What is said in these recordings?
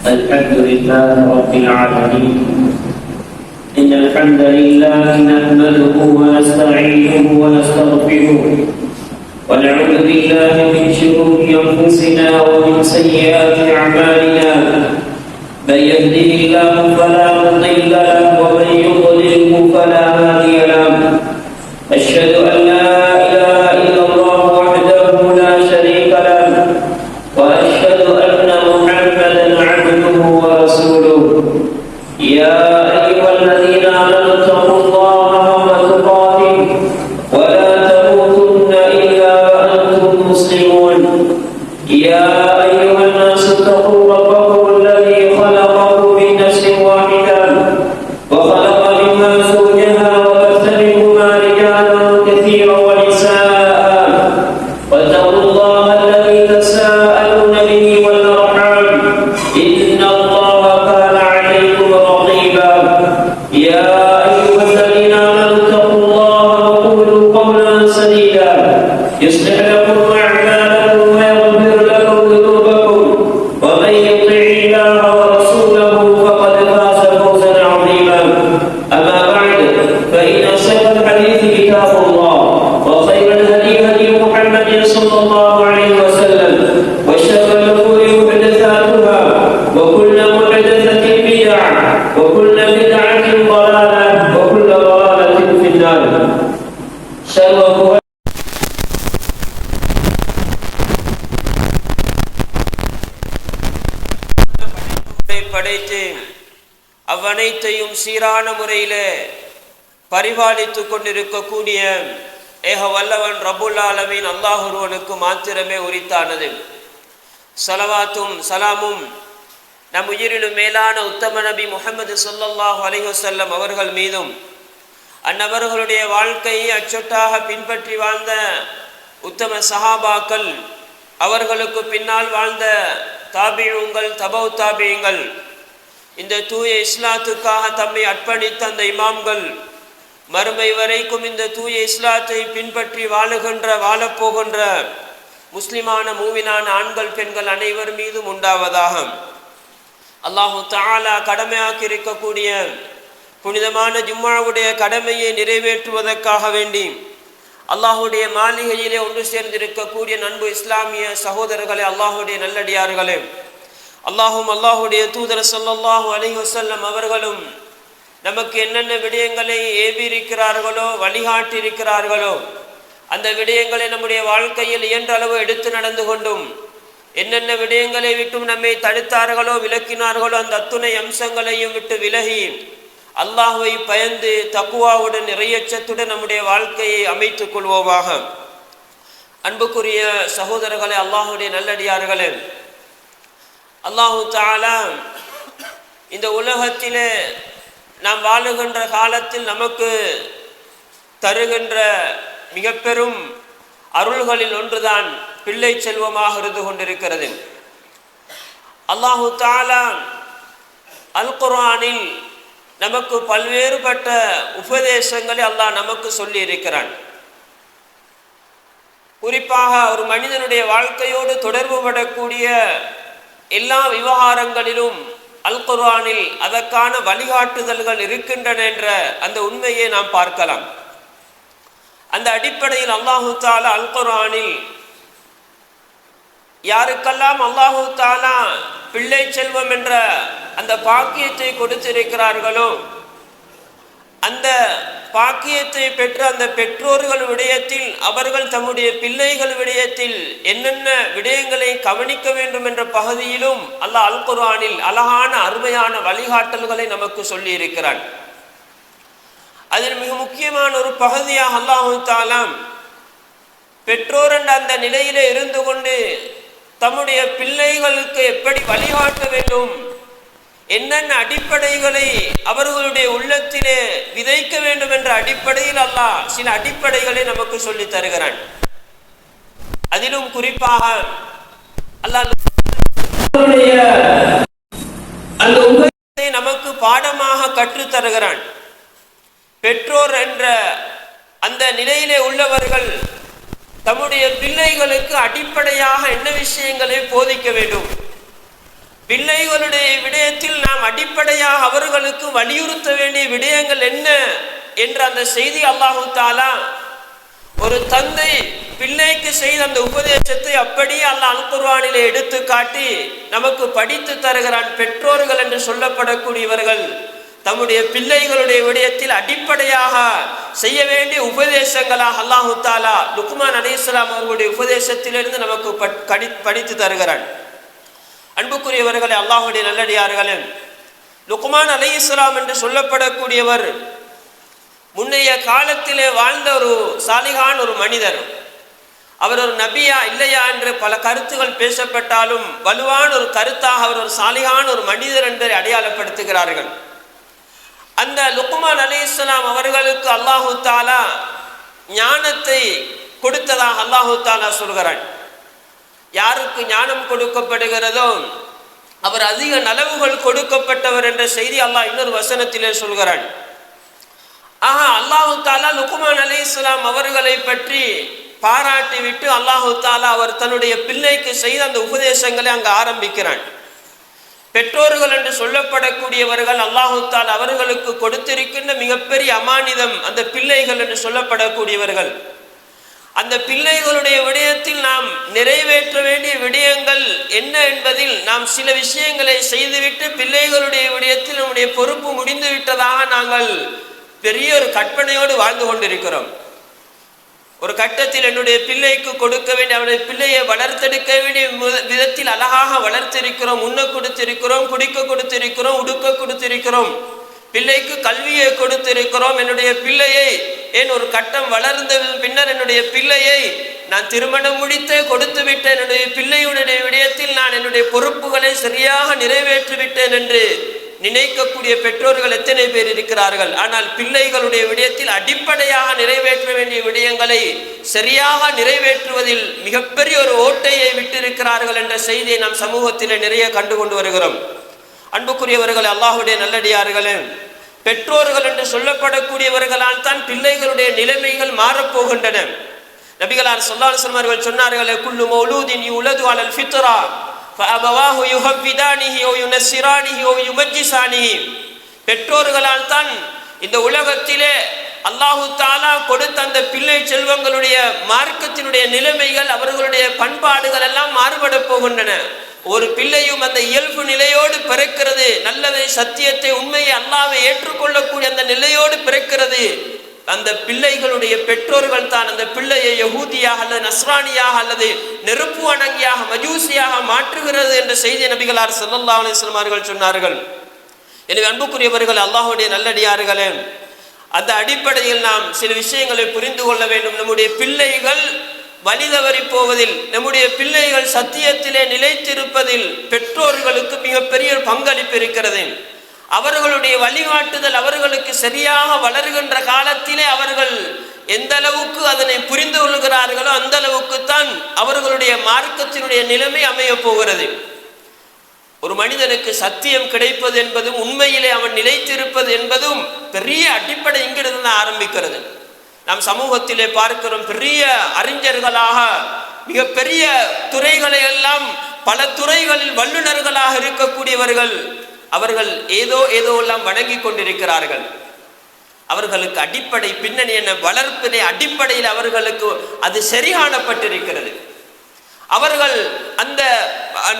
الحمد لله رب العالمين. إن الحمد لله نحمده ونستعينه ونستغفره ونعوذ بالله من شرور أنفسنا ومن سيئات أعمالنا. من يهده الله فلا مضل له ومن يضلله فلا هادي له. أشهد أن لا إله إلا الله وحده لا شريك له وأشهد أن محمدا عبده ورسوله. يا أيها الذين آمنوا اتقوا الله حق تقاته ولا تموتن إلا وأنتم مسلمون. يا أيها الناس اتقوا ربكم الذي خلقكم من نفس واحدة وخلق منها زوجها وبث منهما رجالا كثيرا ونساء واتقوا الله الذي تساءلون به والأرحام إن الله كان عليكم رقيبا. يا أيها الذين آمنوا اتقوا الله وقولوا قولا سديدا يصلح لكم أعمالكم ويغفر لكم ذنوبكم ومن يطع الله ورسوله فقد فاز فوزا عظيما. أما بعد فإن أصدق الحديث كتاب الله وخير الهدي هدي محمد صلى الله عليه وسلم وشر الأمور محدثاتها وكل محدثة بدعة وكل بدعة ضلالة وكل ضلالة في النار. படைத்து அவ்வனைத்தையும் சீரான முறையிலே பரிபாலித்துக் கொண்டிருக்கக்கூடிய ஏக வல்லவன் ரப்புல் ஆலமீன் அல்லாஹ் ஒருவனுக்கு மாத்திரமே உரித்தானது. ஸலவாத்தும் சலாமும் நம் உயிரிலும் மேலான உத்தம நபி முஹம்மது ஸல்லல்லாஹு அலைஹி வஸல்லம் அவர்கள் மீதும் அந்நபர்களுடைய வாழ்க்கையை அச்சொட்டாக பின்பற்றி வாழ்ந்த உத்தம சஹாபாக்கள், அவர்களுக்கு பின்னால் வாழ்ந்த தாபிஊங்கள், தபவு தாபியங்கள், இந்த தூய இஸ்லாத்துக்காக தம்மை அர்ப்பணித்த அந்த இமாம்கள், மறுமை வரைக்கும் இந்த தூய இஸ்லாத்தை பின்பற்றி வாழப்போகின்ற முஸ்லிமான மூவினான ஆண்கள் பெண்கள் அனைவர் மீதும் உண்டாவதாக. அல்லாஹு தஆலா கடமையாக்கி இருக்கக்கூடிய புனிதமான ஜும்மாவுடைய கடமையை நிறைவேற்றுவதற்காக வேண்டி அல்லாஹுடைய மாளிகையிலே ஒன்று சேர்ந்திருக்கக்கூடிய நண்பு இஸ்லாமிய சகோதரர்களே, அல்லாஹுடைய நல்லடியார்களே, அல்லாஹுடைய தூதர் ஸல்லல்லாஹு அலைஹி வஸல்லம் அவர்களும் நமக்கு என்னென்ன விடயங்களை ஏவியிருக்கிறார்களோ, வழிகாட்டியிருக்கிறார்களோ, அந்த விடயங்களை நம்முடைய வாழ்க்கையில் இயன்ற அளவு எடுத்து நடந்து கொண்டும், என்னென்ன விடயங்களை விட்டும் நம்மை தடுத்தார்களோ, விலக்கினார்களோ, அந்த அத்துணை அம்சங்களையும் விட்டு விலகி அல்லாஹ்வை பயந்து தக்குவாவுடன் இறையச்சத்துடன் நம்முடைய வாழ்க்கையை அமைத்துக் கொள்வோமாக. அன்புக்குரிய சகோதரர்களே, அல்லாஹுடைய நல்லடியார்களே, அல்லாஹு தஆலா இந்த உலகத்திலே நாம் வாழுகின்ற காலத்தில் நமக்கு தருகின்ற மிக பெரும் அருள்களில் ஒன்றுதான் பிள்ளை செல்வமாக இருந்து கொண்டிருக்கிறது. அல்லாஹு தஆலா அல் குர்ஆனில் நமக்கு பல்வேறுபட்ட உபதேசங்களை அல்லாஹ் நமக்கு சொல்லி இருக்கிறான். குறிப்பாக ஒரு மனிதனுடைய வாழ்க்கையோடு தொடர்பு படக்கூடிய எல்லா விவகாரங்களிலும் அல் குர்ஆனில் அதற்கான வழிகாட்டுதல்கள் இருக்கின்றன என்ற அந்த உண்மையை நாம் பார்க்கலாம். அந்த அடிப்படையில் அல்லாஹு தஆலா அல் குர்ஆனில் யாருக்கெல்லாம் அல்லாஹு தஆலா பிள்ளை செல்வம் என்ற அந்த பாக்கியத்தை கொடுத்திருக்கிறார்களோ, அந்த பாக்கியத்தை பெற்ற அந்த பெற்றோர்கள் விடயத்தில், அவர்கள் தம்முடைய பிள்ளைகள் விடயத்தில் என்னென்ன விடயங்களை கவனிக்க வேண்டும் என்ற பகுதியிலும் அல்லாஹ் அல் குர்ஆனில் அழகான அருமையான வழிகாட்டல்களை நமக்கு சொல்லி இருக்கிறான். அதில் மிக முக்கியமான ஒரு பகுதியாக அல்லாஹு தஆலா பெற்றோர் என்ற அந்த நிலையிலே இருந்து கொண்டு தம்முடைய பிள்ளைகளுக்கு எப்படி வழிகாட்ட வேண்டும், என்னென்ன அடிப்படைகளை அவர்களுடைய உள்ளத்திலே விதைக்க வேண்டும் என்ற அடிப்படையில் அல்லாஹ் சில அடிப்படைகளை நமக்கு சொல்லி தருகிறான். அதிலும் குறிப்பாக அல்லாஹ் அந்த உபதேசத்தை நமக்கு பாடமாக கற்றுத் தருகிறான். பெற்றோர் என்ற அந்த நிலையிலே உள்ளவர்கள் தம்முடைய பிள்ளைகளுக்கு அடிப்படையாக என்ன விஷயங்களை போதிக்க வேண்டும், பிள்ளைகளுடைய விடயத்தில் நாம் அடிப்படையாக அவர்களுக்கு வலியுறுத்த வேண்டிய விடயங்கள் என்ன என்ற அந்த செய்தி அல்லாஹு தஆலா ஒரு தந்தை பிள்ளைக்கு செய்த அந்த உபதேசத்தை அப்படியே அல்லாஹ் அல் குர்ஆனிலே எடுத்து காட்டி நமக்கு படித்து தருகிறான். பெற்றோர்கள் என்று சொல்லப்படக்கூடியவர்கள் தம்முடைய பிள்ளைகளுடைய விடயத்தில் அடிப்படையாக செய்ய வேண்டிய உபதேசங்களாக அல்லாஹு தஆலா லுக்மான் அலைஹிஸ்ஸலாம் அவர்களுடைய உபதேசத்திலிருந்து நமக்கு படித்து தருகிறான். அன்புக்குரியவர்களே, அல்லாஹ்வுடைய நல்லடியார்களே, லுக்மான் அலைஹிஸ்ஸலாம் என்று சொல்லப்படக்கூடியவர் முன்னைய காலத்திலே வாழ்ந்த ஒரு சாலிகான் ஒரு மனிதர். அவர் ஒரு நபியா இல்லையா என்று பல கருத்துகள் பேசப்பட்டாலும் வலுவான ஒரு கருத்தாக அவர் ஒரு சாலிகான் ஒரு மனிதர் என்பதை அடையாளப்படுத்துகிறார்கள். அந்த லுக்மான் அலைஹிஸ்ஸலாம் அவர்களுக்கு அல்லாஹு தஆலா ஞானத்தை கொடுத்ததாக அல்லாஹு தஆலா சொல்கிறான். யாருக்கு ஞானம் கொடுக்கப்படுகிறதோ அவர் அதிக நலவுகள் கொடுக்கப்பட்டவர் என்ற செய்தி அல்லாஹ் இன்னொரு வசனத்திலே சொல்கிறான். அல்லாஹு தஆலா லுக்மான் அலைஹிஸ்ஸலாம் அவர்களை பற்றி பாராட்டி விட்டு அல்லாஹு தஆலா அவர் தன்னுடைய பிள்ளைக்கு செய்த அந்த உபதேசங்களை அங்கு ஆரம்பிக்கிறான். பெற்றோர்கள் என்று சொல்லப்படக்கூடியவர்கள் அல்லாஹு தஆலா அவர்களுக்கு கொடுத்திருக்கின்ற மிகப்பெரிய அமானிதம் அந்த பிள்ளைகள் என்று சொல்லப்படக்கூடியவர்கள். அந்த பிள்ளைகளுடைய விடயத்தில் நாம் நிறைவேற்ற வேண்டிய விடயங்கள் என்ன என்பதில் நாம் சில விஷயங்களை செய்துவிட்டு பிள்ளைகளுடைய விடயத்தில் நம்முடைய பொறுப்பு முடிந்து விட்டதாக நாங்கள் பெரிய ஒரு கற்பனையோடு வாழ்ந்து கொண்டிருக்கிறோம். ஒரு கட்டத்தில் என்னுடைய பிள்ளைக்கு கொடுக்க வேண்டிய அவனுடைய பிள்ளையை வளர்த்தெடுக்க வேண்டிய விதத்தில் அழகாக வளர்த்திருக்கிறோம், உண்ண கொடுத்திருக்கிறோம், குடிக்க கொடுத்திருக்கிறோம், உடுக்க கொடுத்திருக்கிறோம், பிள்ளைக்கு கல்வியை கொடுத்திருக்கிறோம். என்னுடைய பிள்ளையை ஏன் ஒரு கட்டம் வளர்ந்த பின்னர் என்னுடைய பிள்ளையை நான் திருமணம் முடித்து கொடுத்து விட்டேன், என்னுடைய பிள்ளையுடைய விடயத்தில் நான் என்னுடைய பொறுப்புகளை சரியாக நிறைவேற்றி விட்டேன் என்று நினைக்கக்கூடிய பெற்றோர்கள் எத்தனை பேர் இருக்கிறார்கள். ஆனால் பிள்ளைகளுடைய விடயத்தில் அடிப்படையாக நிறைவேற்ற வேண்டிய விடயங்களை சரியாக நிறைவேற்றுவதில் மிகப்பெரிய ஒரு ஓட்டையை விட்டிருக்கிறார்கள் என்ற செய்தியை நாம் சமூகத்தில் நிறைய கண்டு கொண்டு வருகிறோம். அன்புக்குரியவர்கள், அல்லாஹ்வுடைய நல்லடியார்களே, பெற்றோர்கள் என்று சொல்லப்படக்கூடியவர்களால் தான் பிள்ளைகளுடைய நிலைமைகள் மாறப்போகின்றன. நபிகளார் ஸல்லல்லாஹு அலைஹி வஸல்லம் அவர்கள் சொன்னார்களே, குல்லு மௌலூதின் யுலது அலல் ஃபித்ரா ஃபஅபவாஹு யுஹவ்விதானிஹி வ யுனஸ்ஸிரானிஹி வ யுமஜ்ஜிசானிஹி. பெற்றோர்களால் தான் இந்த உலகத்திலே அல்லாஹு தஆலா கொடுத்த அந்த பிள்ளை செல்வங்களுடைய மார்க்கத்தினுடைய நிலைமைகள் அவர்களுடைய பண்பாடுகள் எல்லாம் மாறுபட போகின்றன. ஒரு பிள்ளையும் அந்த இயல்பு நிலையோடு பிறக்கிறது, நல்லதை சத்தியத்தை உண்மையை அல்லாஹ்வை ஏற்றுக்கொள்ளக்கூடிய அந்த நிலையோடு பிறக்கிறது. அந்த பிள்ளைகளுடைய பெற்றோர்கள் தான் அந்த பிள்ளையை யஹூதியாக அல்லது நஸ்ரானியாக அல்லது நெருப்பு வணங்கியாக மஜூசியாக மாற்றுகிறது என்ற செய்தி நபிகளார் ஸல்லல்லாஹு அலைஹி வஸல்லம் அவர்கள் சொன்னார்கள். எனவே அன்புக்குரியவர்கள், அல்லாஹ்வுடைய நல்லடியார்களே, அந்த அடிப்படையில் நாம் சில விஷயங்களை புரிந்து கொள்ள வேண்டும். நம்முடைய பிள்ளைகள் வழி தவறி போவதில், நம்முடைய பிள்ளைகள் சத்தியத்திலே நிலைத்திருப்பதில் பெற்றோர்களுக்கு மிகப்பெரிய பங்களிப்பு இருக்கிறது. அவர்களுடைய வழிகாட்டுதல் அவர்களுக்கு சரியாக வளர்கின்ற காலத்திலே அவர்கள் எந்த அளவுக்கு அதனை புரிந்து கொள்கிறார்களோ அந்த அளவுக்கு தான் அவர்களுடைய மார்க்கத்தினுடைய நிலைமை அமைய போகிறது. ஒரு மனிதனுக்கு சத்தியம் கிடைப்பது என்பதும் உண்மையிலே அவன் நிலைத்திருப்பது என்பதும் பெரிய அடிப்படை இங்கிருந்து தான் ஆரம்பிக்கிறது. நாம் சமூகத்திலே பார்க்கிறோம், பெரிய அறிஞர்களாக மிக பெரிய துறைகளை எல்லாம் பல துறைகளில் வல்லுநர்களாக இருக்கக்கூடியவர்கள் அவர்கள் ஏதோ எல்லாம் வணங்கி கொண்டிருக்கிறார்கள். அவர்களுக்கு அடிப்படை பின்னணி என்ன, வளர்ப்பினை அடிப்படையில் அவர்களுக்கு அது சரிகாணப்பட்டிருக்கிறது. அவர்கள் அந்த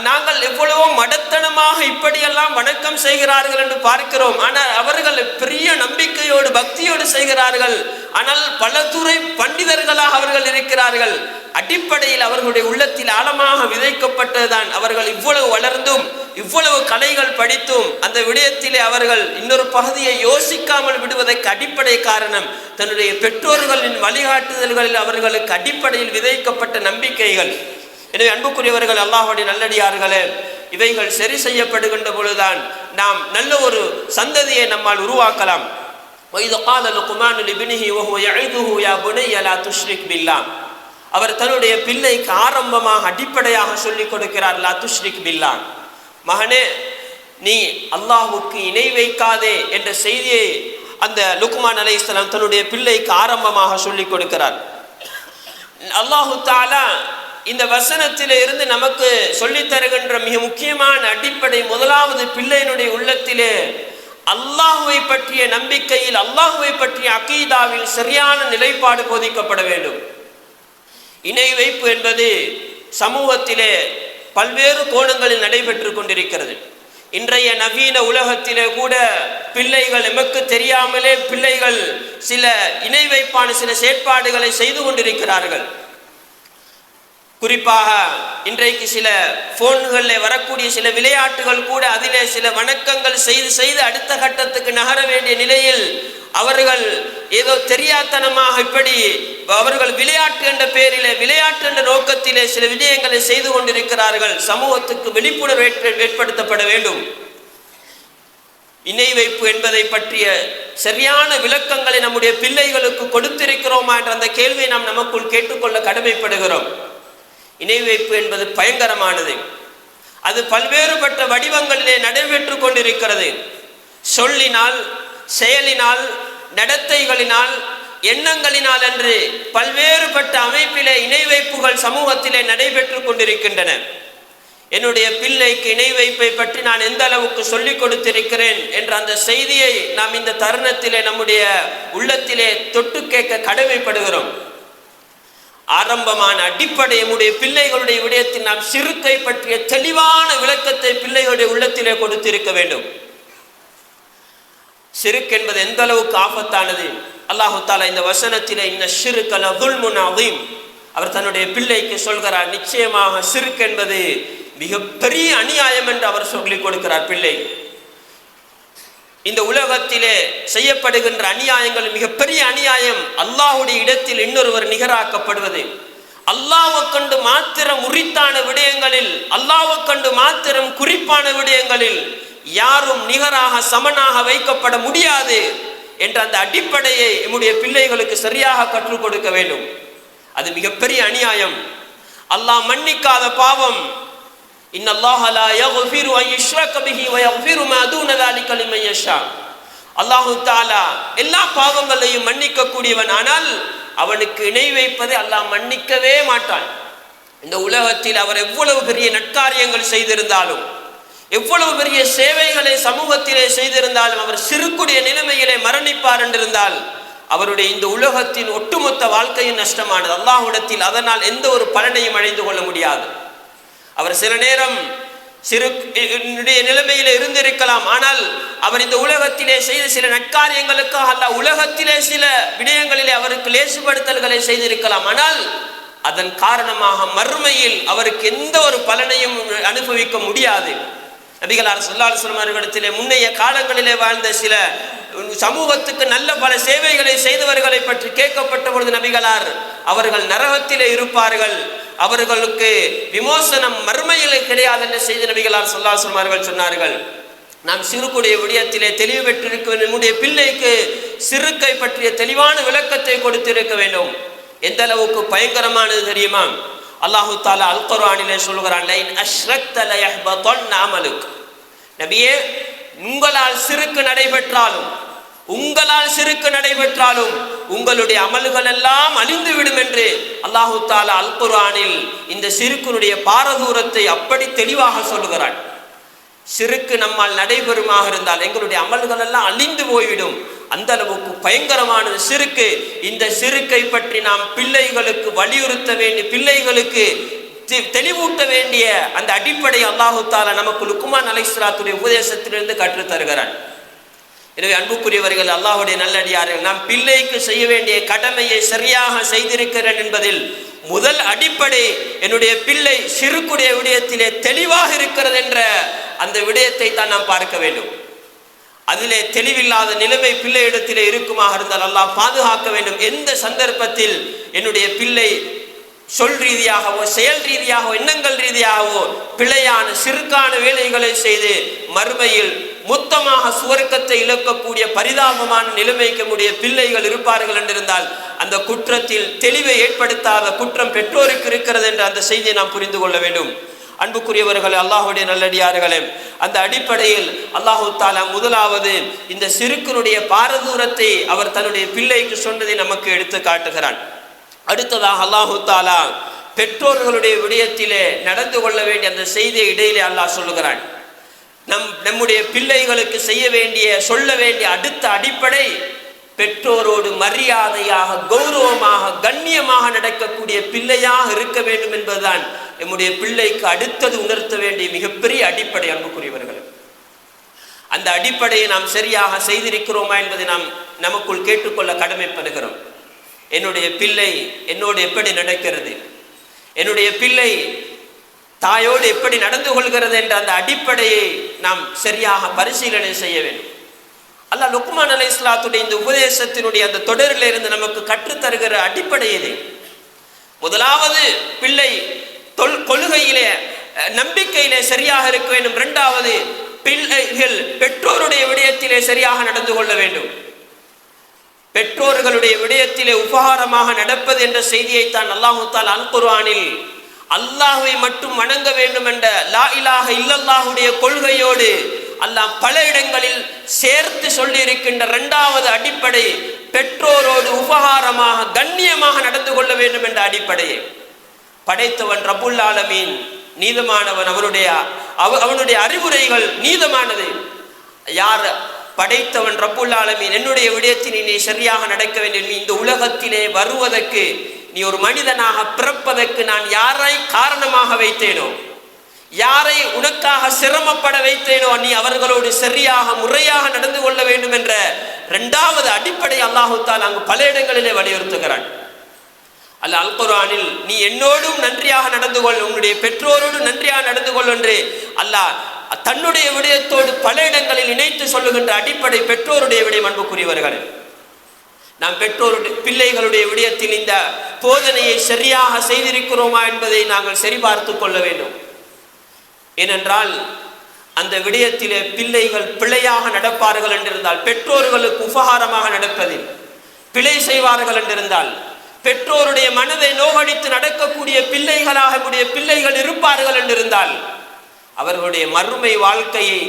நாங்கள் எவ்வளவோ மடத்தனமாக இப்படியெல்லாம் வணக்கம் செய்கிறார்கள் என்று பார்க்கிறோம். ஆனால் அவர்கள் பெரிய நம்பிக்கையோடு பக்தியோடு செய்கிறார்கள். ஆனால் பல துறை பண்டிதர்களாக அவர்கள் இருக்கிறார்கள். அடிப்படையில் அவர்களுடைய உள்ளத்தில் ஆழமாக விதைக்கப்பட்டதுதான். அவர்கள் இவ்வளவு வளர்ந்தும் இவ்வளவு கலைகள் படித்தும் அந்த விடயத்திலே அவர்கள் இன்னொரு பகுதியை யோசிக்காமல் விடுவதற்கு அடிப்படை காரணம் தன்னுடைய பெற்றோர்களின் வழிகாட்டுதல்களில் அவர்களுக்கு அடிப்படையில் விதைக்கப்பட்ட நம்பிக்கைகள். எனவே அன்புக்குரியவர்கள், அல்லாஹ்வுடைய நல்லடியார்களே, இவைகள் சரி செய்யப்படுகின்ற பொழுதுதான் நாம் நல்ல ஒரு சந்ததியை நம்மால் உருவாக்கலாம். அவர் தன்னுடைய பிள்ளைக்கு ஆரம்பமாக அடிப்படையாக சொல்லிக் கொடுக்கிறார், லா துஷ்ரிக் பில்லா, மகனே நீ அல்லாஹ்வுக்கு இணை வைக்காதே என்ற செய்தியை அந்த லுக்மான் அலைஹிஸ்ஸலாம் தன்னுடைய பிள்ளைக்கு ஆரம்பமாக சொல்லிக் கொடுக்கிறார். அல்லாஹு தஆலா இந்த வசனத்திலே இருந்து நமக்கு சொல்லித் தருகின்ற மிக முக்கியமான அடிப்படை, முதலாவது பிள்ளையினுடைய உள்ளத்திலே அல்லாஹுவை பற்றிய நம்பிக்கையில், அல்லாஹுவை பற்றிய அகீதாவில் சரியான நிலைப்பாடு போதிக்கப்பட வேண்டும். இணை வைப்பு என்பது சமூகத்திலே பல்வேறு கோணங்களில் நடைபெற்று கொண்டிருக்கிறது. இன்றைய நவீன உலகத்திலே கூட பிள்ளைகள் எமக்கு தெரியாமலே பிள்ளைகள் சில இணை வைப்பான சில செயற்பாடுகளை செய்து கொண்டிருக்கிறார்கள். குறிப்பாக இன்றைக்கு சில போன்களில் வரக்கூடிய சில விளையாட்டுகள் கூட அதிலே சில வணக்கங்கள் செய்து செய்து அடுத்த கட்டத்துக்கு நகர வேண்டிய நிலையில் அவர்கள் ஏதோ தெரியாத்தனமாக இப்படி அவர்கள் விளையாட்டு என்ற பெயரிலே, விளையாட்டு என்ற நோக்கத்திலே சில விடயங்களை செய்து கொண்டிருக்கிறார்கள். சமூகத்துக்கு விழிப்புணர்வு ஏற்படுத்தப்பட வேண்டும். இணை வைப்பு என்பதை பற்றிய சரியான விளக்கங்களை நம்முடைய பிள்ளைகளுக்கு கொடுத்திருக்கிறோமா என்ற அந்த கேள்வியை நாம் நமக்குள் கேட்டுக்கொள்ள கடமைப்படுகிறோம். இணை வைப்பு என்பது பயங்கரமானது. அது பல்வேறுபட்ட வடிவங்களிலே நடைபெற்று கொண்டிருக்கிறது. சொல்லினால், செயலினால், நடத்தைகளினால், எண்ணங்களினால் என்று பல்வேறுபட்ட அமைப்பிலே இணை வைப்புகள் சமூகத்திலே நடைபெற்று கொண்டிருக்கின்றன. என்னுடைய பிள்ளைக்கு இணை வைப்பை பற்றி நான் எந்த அளவுக்கு சொல்லிக் கொடுத்திருக்கிறேன் என்ற அந்த செய்தியை நாம் இந்த தருணத்திலே நம்முடைய உள்ளத்திலே தொட்டு கேட்க கடமைப்படுகிறோம். ஆரம்பமான அடிப்படை நம்முடைய பிள்ளைகளுடைய விடயத்தில் நாம் சிறுக்கை பற்றிய தெளிவான விளக்கத்தை பிள்ளைகளுடைய உள்ளத்திலே கொடுத்திருக்க வேண்டும். சிறுக்கு என்பது எந்த அளவுக்கு ஆபத்தானது. அல்லாஹு தஆலா இந்த வசனத்திலே இன்ன ஷிர்க லதுல்முன் அதீம், அவர் தன்னுடைய பிள்ளைக்கு சொல்கிறார், நிச்சயமாக சிறுக்கு என்பது மிகப்பெரிய அநியாயம் என்று அவர் சொல்லிக் கொடுக்கிறார். பிள்ளை இந்த உலகத்திலே செய்யப்படுகின்ற அநியாயங்கள் மிகப்பெரிய அநியாயம். அல்லாஹுடைய இடத்தில் இன்னொருவர் நிகராக்கப்படுவது, அல்லாஹ்வை கண்டு மாத்திரம் உரித்தான விடயங்களில், அல்லாஹ்வை கண்டு மாத்திரம் குறிப்பான விடயங்களில் யாரும் நிகராக சமனாக வைக்கப்பட முடியாது என்ற அந்த அடிப்படையை நம்முடைய பிள்ளைகளுக்கு சரியாக கற்றுக் கொடுக்க வேண்டும். அது மிகப்பெரிய அநியாயம். அல்லாஹ் மன்னிக்காத பாவம். இன்னல்லாஹ லா யக்ஃபிரு அன் யுஷ்ரக பிஹி வ யக்ஃபிரு மா தூன ஸாலிக லிமன் யஷா. அல்லாஹு தஆலா எல்லா பாவங்களையும் மன்னிக்க கூடியவன். ஆனால் அவனுக்கு இணை வைப்பதை அல்லாஹ் மன்னிக்கவே மாட்டான். இந்த உலகத்தில் அவர் எவ்வளவு பெரிய நற்காரியங்கள் செய்திருந்தாலும், எவ்வளவு பெரிய சேவைகளை சமூகத்திலே செய்திருந்தாலும், அவர் சிறுக்குடைய நிலைமையிலே மரணிப்பார் என்றிருந்தால் அவருடைய இந்த உலகத்தின் ஒட்டுமொத்த வாழ்க்கையும் நஷ்டமானது. அல்லாஹ்விடத்தில் அதனால் எந்த ஒரு பலனையும் அடைந்து கொள்ள முடியாது. அவர் சில நேரம் சிறுடைய நிலைமையிலே இருந்திருக்கலாம். ஆனால் அவர் இந்த உலகத்திலே செய்த சில நற்காரியங்களுக்காக அல்லாஹ் உலகத்திலே சில விடயங்களிலே அவருக்கு லேசுபடுத்தல்களை செய்திருக்கலாம். ஆனால் அதன் காரணமாக மறுமையில் அவருக்கு எந்த ஒரு பலனையும் அனுபவிக்க முடியாது. நபிகளார் ஸல்லல்லாஹு அலைஹி வஸல்லம் அவர்களிடத்திலே முன்னைய காலங்களிலே வாழ்ந்த சில சமூகத்துக்கு நல்ல பல சேவைகளை செய்தவர்களை பற்றி கேட்கப்பட்ட பொழுது நபிகளார் அவர்கள் நரகத்திலே இருப்பார்கள், அவர்களுக்கு விமோசனம் மறுமையிலே கிடையாது என்று செய்த நபிகளார் ஸல்லல்லாஹு அலைஹி வஸல்லம் அவர்கள் சொன்னார்கள். நாம் சிறுக்குடைய விடயத்திலே தெளிவு பெற்றிருக்க நம்முடைய பிள்ளைக்கு சிறுக்கை பற்றிய தெளிவான விளக்கத்தை கொடுத்திருக்க வேண்டும். எந்த அளவுக்கு பயங்கரமானது தெரியுமா? அல்லாஹு தஆலா அல் குர்ஆனிலே சொல்கிறான், லைன் அஷ்ரக்த லயஹ்பதன் அமலுக். நபியே, உங்களால் சிறுக்கு நடைபெற்றாலும் உங்களுடைய அமல்கள் எல்லாம் அழிந்து விடும் என்று அல்லாஹு தஆலா அல் குர்ஆனில் இந்த சிறுக்குனுடைய பாரதூரத்தை அப்படி தெளிவாக சொல்கிறான். சிறுக்கு நம்மால் நடைபெறுமாக இருந்தால் எங்களுடைய அமல்கள் எல்லாம் அழிந்து போய்விடும். அந்த அளவுக்கு பயங்கரமானது சிறுக்கு. இந்த சிறுக்கை பற்றி நாம் பிள்ளைகளுக்கு வலியுறுத்த வேண்டிய, பிள்ளைகளுக்கு தெளிவூட்ட வேண்டிய அந்த அடிப்படை அல்லாஹு தஆலா நமக்கு லுக்மான் அலைஹிஸ்ஸலாத்துடைய உபதேசத்திலிருந்து கற்றுத் தருகிறான். எனவே அன்புக்குரியவர்கள், அல்லாஹ்வுடைய நல்லடியார்கள், நாம் பிள்ளைக்கு செய்ய வேண்டிய கடமையை சரியாக செய்திருக்கிறேன் என்பதில் முதல் அடிப்படை என்னுடைய பிள்ளை சிறுக்குடைய விடயத்திலே தெளிவாக இருக்கிறது என்ற அந்த விடயத்தை தான் நாம் பார்க்க வேண்டும். அதிலே தெளிவில்லாத நிலைமை பிள்ளை இடத்திலே இருக்குமாக இருந்தால் அல்லாஹ் பாதுகாக்க வேண்டும். எந்த சந்தர்ப்பத்தில் என்னுடைய பிள்ளை சொல் ரீதியாகவோ செயல் ரீதியாகவோ எண்ணங்கள் ரீதியாகவோ பிழையான சிறுக்கான வேலைகளை செய்து மறுமையில் மொத்தமாக சுவர்க்கத்தை இழக்கக்கூடிய பரிதாபமான நிலைமைக்கு நம்முடைய பிள்ளைகள் இருப்பார்கள் என்றிருந்தால் அந்த குற்றத்தில் தெளிவை ஏற்படுத்தாத குற்றம் பெற்றோருக்கு இருக்கிறது என்ற அந்த செய்தியை நாம் புரிந்து கொள்ள வேண்டும். அன்புக்குரியவர்களே, அல்லாஹ்வுடைய நல்லடியார்களே, அந்த அடிப்படையில் அல்லாஹு தஆலா முதலாவது இந்த சிறுக்கினுடைய பாரதூரத்தை அவர் தன்னுடைய பிள்ளைக்கு சொன்னதை நமக்கு எடுத்து காட்டுகிறான். அடுத்ததாக அல்லாஹு தஆலா பெற்றோர்களுடைய விடயத்திலே நடந்து கொள்ள வேண்டிய அந்த செய்தியை இடையிலே அல்லாஹ் சொல்லுகிறான். நம்முடைய பிள்ளைகளுக்கு செய்ய வேண்டிய சொல்ல வேண்டிய அடுத்த அடிப்படை பெற்றோரோடு மரியாதையாக கௌரவமாக கண்ணியமாக நடக்கக்கூடிய பிள்ளையாக இருக்க வேண்டும் என்பதுதான் நம்முடைய பிள்ளைக்கு அடுத்தது உணர்த்த வேண்டிய மிகப்பெரிய அடிப்படை. அன்புக்குரியவர்கள், அந்த அடிப்படையை நாம் சரியாக செய்திருக்கிறோமா என்பதை நாம் நமக்குள் கேட்டுக்கொள்ள கடமைப்படுகிறோம். என்னுடைய பிள்ளை என்னோடு எப்படி நடக்கிறது, என்னுடைய பிள்ளை தாயோடு எப்படி நடந்து கொள்கிறது என்ற அந்த அடிப்படையை நாம் சரியாக பரிசீலனை செய்ய வேண்டும். அல்லாஹ் லுக்மான் அலைஹிஸ்ஸலாத்துடைய இந்த உபதேசத்தினுடைய அந்த தொடரில் இருந்து நமக்கு கற்றுத்தருகிற அடிப்படை இது. முதலாவது, பிள்ளை கொள்கையிலே நம்பிக்கையிலே சரியாக இருக்க வேண்டும். இரண்டாவது, பிள்ளைகள் பெற்றோருடைய விடயத்திலே சரியாக நடந்து கொள்ள வேண்டும். பெற்றோர்களுடைய விடயத்திலே உபகாரமாக நடப்பது என்ற செய்தியை தான் அல்லாஹ் தஆலா அல் குர்ஆனில் அல்லாஹ்வை மட்டும் வணங்க வேண்டும் என்ற லா இலாஹ இல்லல்லாஹுடைய கொள்கையோடு அல்லாஹ் பல இடங்களில் சேர்த்து சொல்லி இருக்கின்ற இரண்டாவது அடிப்படை பெற்றோரோடு உபகாரமாக கண்ணியமாக நடந்து கொள்ள வேண்டும் என்ற அடிப்படையை படைத்தவன் ரப்புல் ஆலமீன் நீதமானவன். அவனுடைய அறிவுரைகள் நீதமானது. யார் படைத்தவன் ரப்புல் ஆலமீன் என்னுடைய விடயத்தில் நீ சரியாக நடக்க வேண்டும், நீ இந்த உலகத்திலே வருவதற்கு, நீ ஒரு மனிதனாக பிறப்பதற்கு நான் யாரை காரணமாக வைத்தேனோ, யாரை உனக்காக சிரமப்பட வைத்தேனோ, நீ அவர்களோடு சரியாக முறையாக நடந்து கொள்ள வேண்டும் என்ற இரண்டாவது அடிப்படை அல்லாஹ் தஆலா அங்கு பல இடங்களிலே வலியுறுத்துகிறான். அல்லாஹ் அல் குர்ஆனில் நீ என்னோடும் நன்றியாக நடந்து கொள், உன்னுடைய பெற்றோரோடு நன்றியாக நடந்து கொள் என்று அல்லாஹ் தன்னுடைய விடயத்தோடு பல இடங்களில் இணைத்து சொல்லுகின்ற அடிப்படை பெற்றோருடைய விடயம். அன்புக்குரியவர்களே, நாம் பெற்றோருடைய பிள்ளைகளுடைய விடயத்தில் இந்த போதனையை சரியாக செய்திருக்கிறோமா என்பதை நாங்கள் சரிபார்த்து கொள்ள வேண்டும். ஏனென்றால் அந்த விடயத்திலே பிள்ளைகள் பிழையாக நடப்பார்கள் என்றிருந்தால், பெற்றோர்களுக்கு உபகாரமாக நடப்பதில் பிழை செய்வார்கள் என்றிருந்தால், பெற்றோருடைய மனதை நோகடித்து நடக்கக்கூடிய பிள்ளைகளாக பிள்ளைகள் இருப்பார்கள் என்றிருந்தால், அவர்களுடைய மறுமை வாழ்க்கையை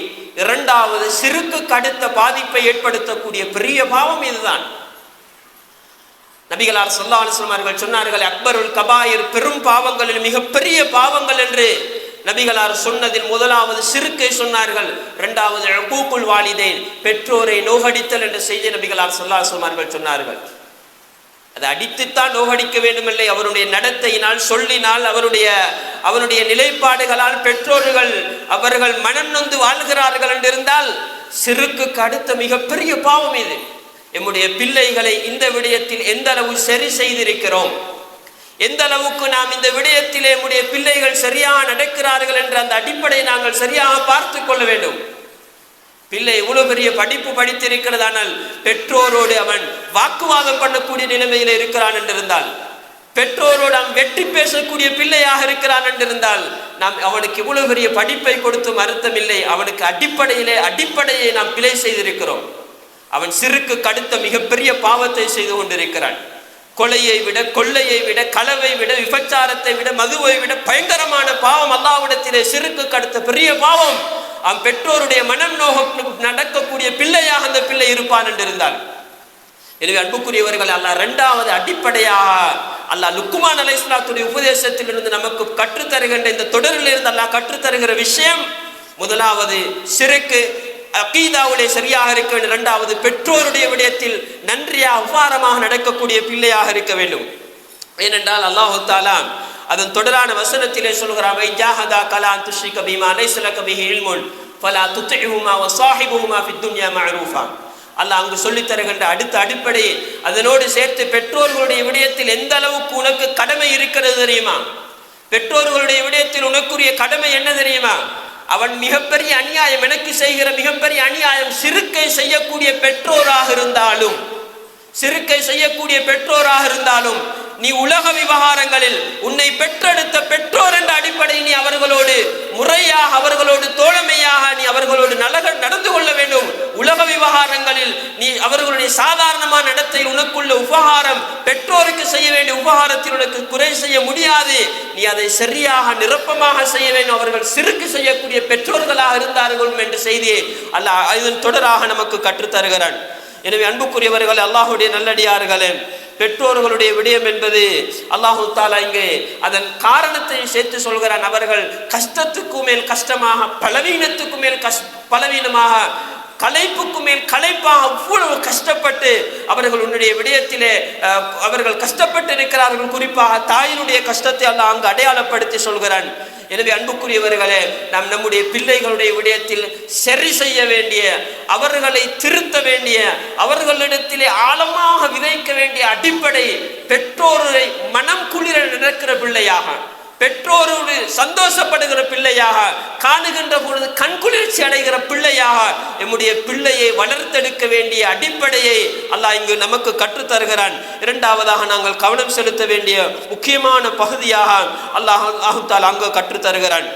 இரண்டாவது சிறுக்கு அடுத்த பாதிப்பை ஏற்படுத்தக்கூடிய பெரிய பாவம் இதுதான். நபிகளார் ஸல்லல்லாஹு அலைஹி வஸல்லம் அவர்கள் சொன்னார்கள், அக்பருல் கபாயிர், பெரும் பாவங்களில் மிகப்பெரிய பாவங்கள் என்று நபிகளார் சொன்னதில் முதலாவது சிறுக்கை சொன்னார்கள், இரண்டாவது உக்கூக்குல் வாலிதைன், பெற்றோரை நோகடித்தல் என்ற செய்தி நபிகளார் ஸல்லல்லாஹு அலைஹி வஸல்லம் அவர்கள் சொன்னார்கள். அதை அடித்துத்தான் நோகடிக்க வேண்டுமில்லை, அவருடைய நடத்தையினால் சொல்லினால் அவருடைய நிலைப்பாடுகளால் பெற்றோர்கள் அவர்கள் மனம் நொந்து வாழ்கிறார்கள் என்றிருந்தால் சிறுக்கு அடுத்த மிகப்பெரிய பாவம் இது. நம்முடைய பிள்ளைகளை இந்த விடயத்தில் எந்த அளவு சரி செய்திருக்கிறோம், எந்த அளவுக்கு நாம் இந்த விடயத்திலே நம்முடைய பிள்ளைகள் சரியாக நடக்கிறார்கள் என்ற அந்த அடிப்படை நாங்கள் சரியாக பார்த்து கொள்ள வேண்டும். பிள்ளை இவ்வளவு பெரிய படிப்பு படித்திருக்கிறதானால் பெற்றோரோடு அவன் வாக்குவாதம் பண்ணக்கூடிய நிலைமையில் இருக்கிறான் என்றிருந்தால், பெற்றோரோடு அவன் வெட்டி பேசக்கூடிய பிள்ளையாக இருக்கிறான் என்றிருந்தால், நாம் அவனுக்கு இவ்வளவு பெரிய படிப்பை கொடுத்தும் அர்த்தம் இல்லை. அவனுக்கு அடிப்படையை நாம் பிழை செய்திருக்கிறோம். அவன் சிறுக்கு அடுத்த மிகப்பெரிய பாவத்தை செய்து கொண்டிருக்கிறான். கொலையை விட, கொள்ளையை விட, களவை விட, விபச்சாரத்தை விட, மதுவை விட பயங்கரமான பாவம் அல்லாஹ்விடத்திலே சிறுக்கு அடுத்த பெரிய பாவம். அவன் பெற்றோருடைய மனம் நோக நடக்கக்கூடிய பிள்ளையாக அந்த பிள்ளை இருப்பான் என்றிருந்தால். எனவே அன்புக்குரியவர்கள், அல்லாஹ் இரண்டாவது அடிப்படையாக அல்லாஹ் லுக்மான் அலைஹிஸ்ஸலாத்துடைய உபதேசத்திலிருந்து நமக்கு கற்றுத்தருகின்ற இந்த தொடரில் இருந்து அல்லாஹ் கற்றுத்தருகிற விஷயம், முதலாவது சிறுக்கு அகீதாவுடைய சரியாக இருக்க வேண்டும், இரண்டாவது பெற்றோருடைய விடயத்தில் நன்றியாக உபாரமாக நடக்கக்கூடிய பிள்ளையாக இருக்க வேண்டும். ஏனென்றால் அல்லாஹ் தஆலா அதன் தொடரான வசனத்திலே சொல்கிறார், வைஜாஹதா கலான் துஷ்ரிக பிமா லைஸ லக பிஹி இல்முன் ஃபலா துதிஹுமா வஸாஹிபுஹுமா ஃபித் துன்யா மஅரூஃபா. அல்லாஹ் அங்கு சொல்லி தருகின்ற அடுத்த அடிப்படை அதனோடு சேர்த்து பெற்றோர்களுடைய விடயத்தில் எந்த அளவுக்கு உனக்கு கடமை இருக்கிறது தெரியுமா? பெற்றோர்களுடைய விடயத்தில் உனக்குரிய கடமை என்ன தெரியுமா? அவன் மிகப்பெரிய அநியாயம், எனக்கு செய்கிற மிகப்பெரிய அநியாயம் சிறுக்கை செய்யக்கூடிய பெற்றோராக இருந்தாலும் நீ உலக விவகாரங்களில் உன்னை பெற்றெடுத்த பெற்றோர் என்ற அடிப்படையில் நீ அவர்களோடு முறையாக, அவர்களோடு தோழமையாக நீ அவர்களோடு நடந்து கொள்ள வேண்டும். உலக விவகாரங்களில் நீ அவர்களுடைய சாதாரணமான நடத்தையில் உனக்குள்ள உபகாரம், பெற்றோருக்கு செய்ய வேண்டிய உபகாரத்தில் உனக்கு குறை செய்ய முடியாது. நீ அதை சரியாக நிரப்பமாக செய்ய வேண்டும். அவர்கள் சிறுக்கு செய்யக்கூடிய பெற்றோர்களாக இருந்தார்கள் என்ற செய்தியை அல்லாஹ் இதன் தொடராக நமக்கு கற்றுத்தருகிறான். எனவே அன்புக்குரியவர்கள், அல்லாஹ்வுடைய நல்லடியார்களே, பெற்றோர்களுடைய விடயம் என்பது அல்லாஹு தாலா இங்கு அதன் காரணத்தை சேர்த்து சொல்கிறான். அவர்கள் கஷ்டத்துக்கு மேல் கஷ்டமாக, பலவீனத்துக்கு மேல் பலவீனமாக, களைப்புக்கு மேல் களைப்பாக அவ்வளவு கஷ்டப்பட்டு அவர்கள் உன்னுடைய விடயத்திலே அவர்கள் கஷ்டப்பட்டு இருக்கிறார்கள். குறிப்பாக தாயினுடைய கஷ்டத்தை அல்லாஹ் அங்கு அடையாளப்படுத்தி சொல்கிறான். எனவே அன்புக்குரியவர்களே, நாம் நம்முடைய பிள்ளைகளுடைய விடயத்தில் சரி செய்ய வேண்டிய, அவர்களை திருத்த வேண்டிய, அவர்களிடத்திலே ஆழமாக விதைக்க வேண்டிய அடிப்படை பெற்றோரை மனம் குளிர நடக்கிற பிள்ளையாக, பெற்றோரோடு சந்தோஷப்படுகிற பிள்ளையாக, காணுகின்ற பொழுது கண்குளிர்ச்சி அடைகிற பிள்ளையாக நம்முடைய பிள்ளையை வளர்த்தெடுக்க வேண்டிய அடிப்படையை அல்லாஹ் இங்கு நமக்கு கற்றுத்தருகிறான். இரண்டாவதாக நாங்கள் கவனம் செலுத்த வேண்டிய முக்கியமான பகுதியாக அல்லாஹ் தஆலா அங்கு கற்றுத்தருகிறான்.